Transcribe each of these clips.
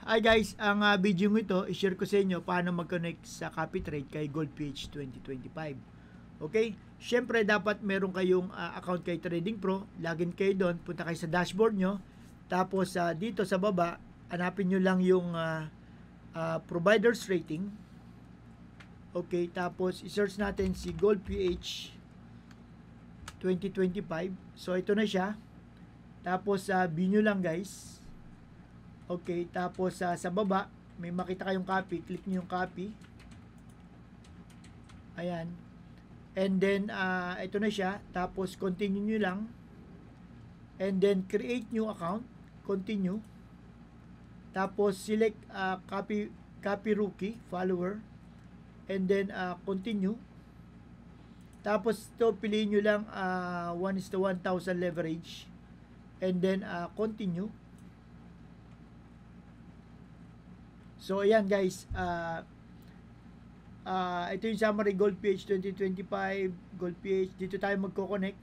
Hi guys, ang video ito, i-share ko sa inyo paano mag-connect sa CopyTrade kay GoldPH 2025. Okay? Siyempre, dapat meron kayong account kay Trading Pro. Login kayo doon, punta kayo sa dashboard nyo. Tapos, dito sa baba, hanapin nyo lang yung provider's rating. Okay, tapos i-search natin si GoldPH 2025. So, ito na siya. Tapos, view nyo lang guys. Okay, tapos sa baba, may makita kayong copy. Click nyo yung copy. Ayan. And then, ito na siya. Tapos, continue nyo lang. And then, create new account. Continue. Tapos, select copy rookie, follower. And then, continue. Tapos, ito, piliin nyo lang 1:1,000 leverage. And then, continue. So, ayan guys, ito yung summary GoldPH 2025, GoldPH, dito tayo magko-connect.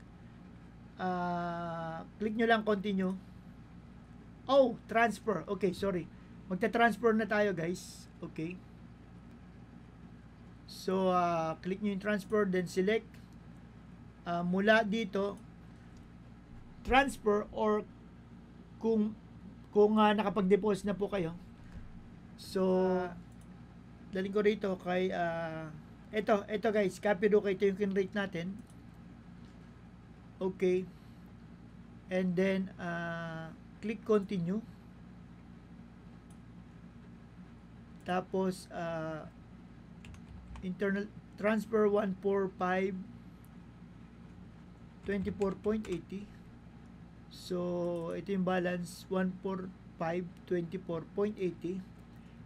Click nyo lang continue. Oh, transfer. Okay, sorry. Magta-transfer na tayo guys. Okay. So, click nyo yung transfer, then select. Mula dito, transfer or kung nakapag-deposit na po kayo. So, daling ko rito kay ito guys, copy rookie, ito yung kinrate natin. Okay. And then click continue. Tapos internal transfer 145 24.80. So, ito yung balance 145 24.80.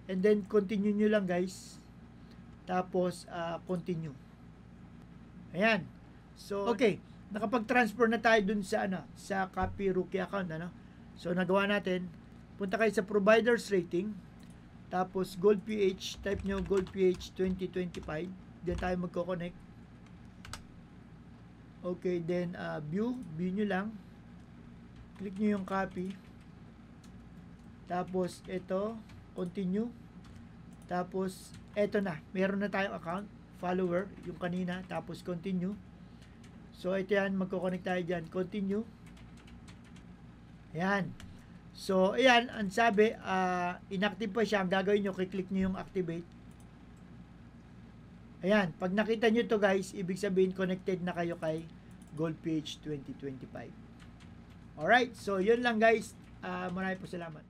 And then, continue nyo lang guys. Tapos, continue. Ayan. So, okay. Nakapag-transfer na tayo dun sa, sa Copy Rookie account, So, nagawa natin. Punta kayo sa Provider's Rating. Tapos, GoldPH. Type nyo GoldPH 2025. Diyan tayo magko-connect. Okay. Then, view nyo lang. Click nyo yung copy. Tapos, ito. Continue. Tapos, eto na. Meron na tayong account. Follower, yung kanina. Tapos, continue. So, ito yan. Magkoconnect tayo dyan. Continue. Ayan. So, ayan. Ang sabi, inactive pa siya. Ang gagawin nyo, click nyo yung activate. Ayan. Pag nakita nyo to guys, ibig sabihin, connected na kayo kay GoldPH 2025. Alright. So, yun lang guys. Maraming po salamat.